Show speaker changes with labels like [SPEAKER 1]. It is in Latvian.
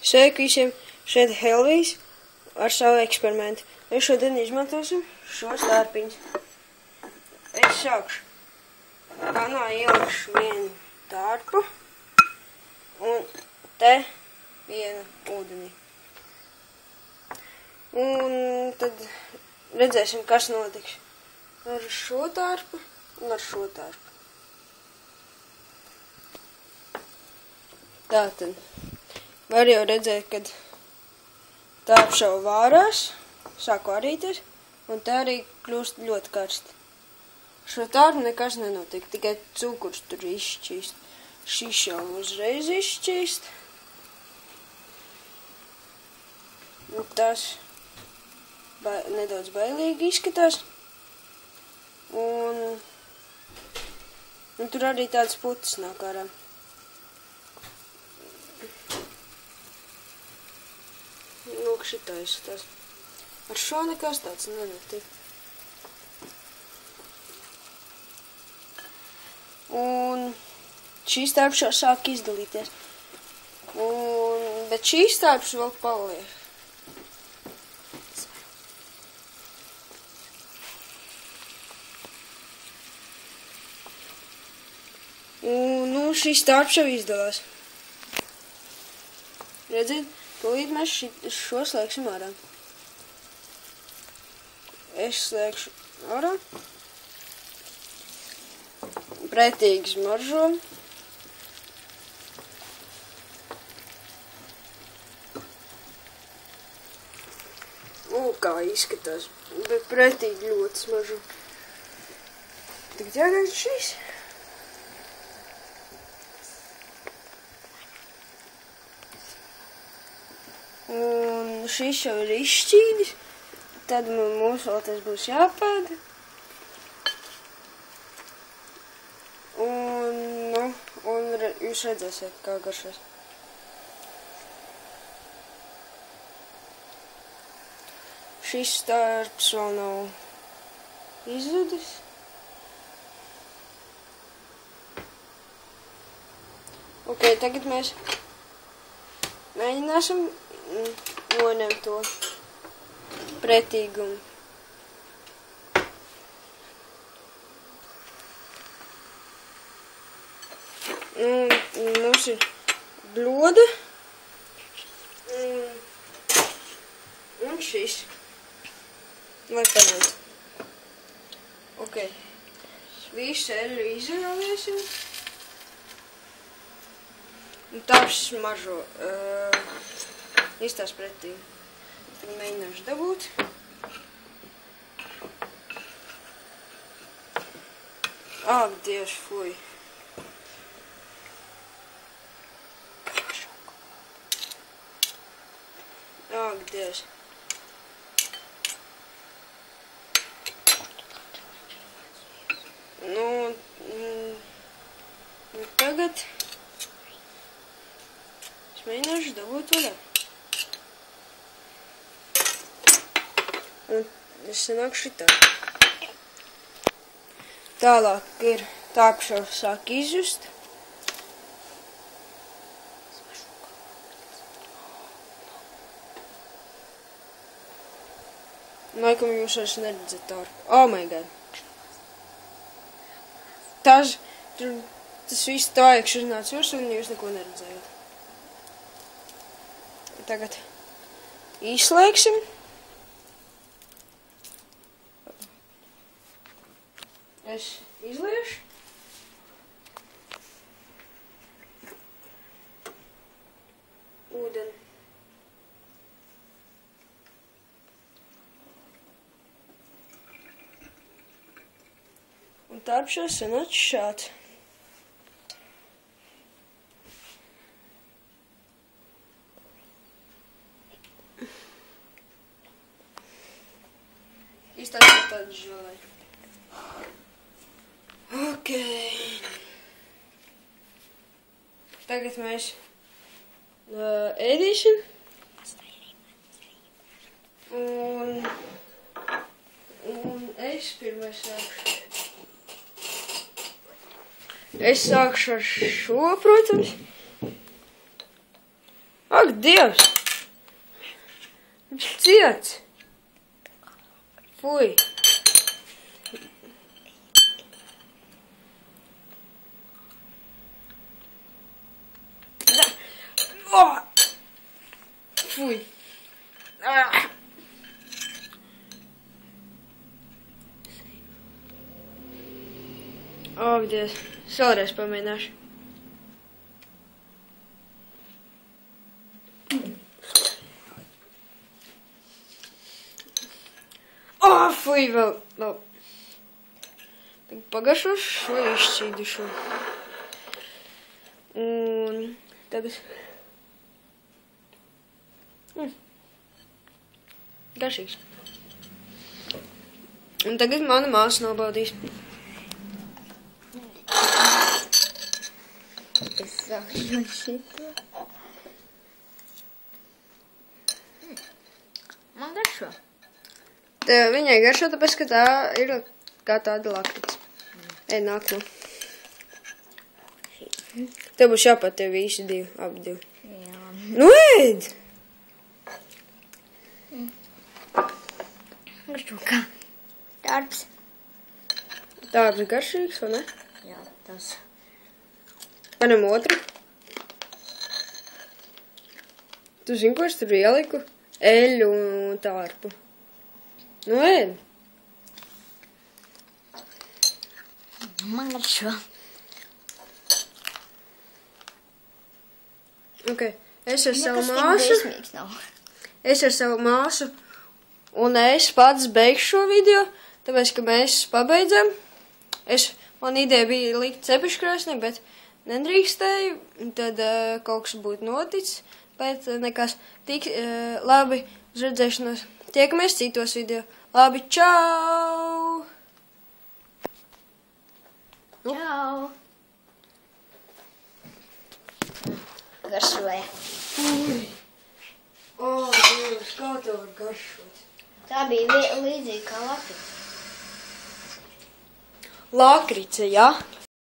[SPEAKER 1] Sveiki visiem, šeit Helvijs ar savu eksperimentu. Mēs šodien izmantosim šos tārpiņus. Es sākšu. Panā ielikšu vienu tārpu un te vienu ūdeni. Un tad redzēsim, kas notiks ar šo tārpu un ar šo tārpu. Tātad, var jau redzēt, kad tārps jau vārās, sāk varīties, un tā arī kļūst ļoti karsti. Šo tārpu nekas nenotiek, tikai cukurs tur izšķīst. Šis jau uzreiz izšķīst. Un tas nedaudz bailīgi izskatās. Un tur arī tāds putis nāk ārā. Lūk, šitā izskatās. Ar šo nekas tāds nenotiek. Un šīs tārps jau sāk izdalīties. Bet šīs tārps vēl paliek. Un šīs tārps jau izdalās. Redziet, tūlīt mēs šo slēgsim ārā. Es slēgšu ārā. Pretīgi smaržo. Kā izskatās, bet pretīgi ļoti smaržo. Tagad jāgaida šīs. Un šis jau ir izšķīdis. Tad mums vēl tas būs jāpēd. Un jūs redzēsiet, kā garšos. Šis tārps vēl nav izzudis. Ok, tagad mēs mēģināsim noņemt to pretīgumu. Mums ir bļoda un šis. Vai parāds. Ok. Visu eļu izrāvēsim. Un tārps smaržo. Izstās pretīgi. Tad mēģināšu dabūt. Ak, Dievs, fuj. Ak, Dievs. Tagad es mēģināšu dabūt vaļā. Un es sanāku šitā. Tālāk ir tārps jau sāk izjust. Laikam jūs vairs neredzat tārpu. Oh my god. Tas viss tā iekš uznāca jūs un jūs neko neredzējat. Tagad izslēgsim. Es izliešu. Ūdeni. Un tārps jau sanāca šāds. Izstāstīt tādu žēlai. Ok. Tagad mēs ēdīsim. Un es pirmais sākšu. Es sākšu ar šo, protams. Ak, Dievs! Viņš ciets! Fui! Fui! Ak, Dievs! Šoreiz pamēģināšu. Fui, vēl. Tagad pagaršošu vai izšķīdušu. Un tagad. Garšīgs. Un tagad mana māsa nobaudīs.
[SPEAKER 2] Es sākšu šito. Man garšo.
[SPEAKER 1] Viņai garšo, tāpēc, ka tā ir kā tāda lakrica. Ej, nāk nu. Tev būs jāpat tev visi divi, abi divi.
[SPEAKER 2] Jā.
[SPEAKER 1] Nu, ēd!
[SPEAKER 2] Garšo kā? Darbs.
[SPEAKER 1] Tāds garšīgs, vai ne?
[SPEAKER 2] Jā, tas.
[SPEAKER 1] Paņem otru. Tu zini, ko es tur ieliku? Eļu un tārpu. Nu, ēd!
[SPEAKER 2] Man garšo.
[SPEAKER 1] Ok, es ar savu
[SPEAKER 2] Nekas tik
[SPEAKER 1] māsu.
[SPEAKER 2] briesmīgs nav.
[SPEAKER 1] Es ar savu māsu. Un es pats beigšu šo video, tāpēc, ka mēs pabeidzam. Man ideja bija likt cepeškrāsnī, bet nedrīkstēju. Tad kaut kas būtu noticis, bet nekas tik labi uz redzēšanos. Tiekamies citos video. Labi, čau! Nu.
[SPEAKER 2] Čau! Garšoja.
[SPEAKER 1] O, Dievs, kā tev var garšot?
[SPEAKER 2] Tā bija līdzīga kā lakrica.
[SPEAKER 1] Lakrice, jā? Ja?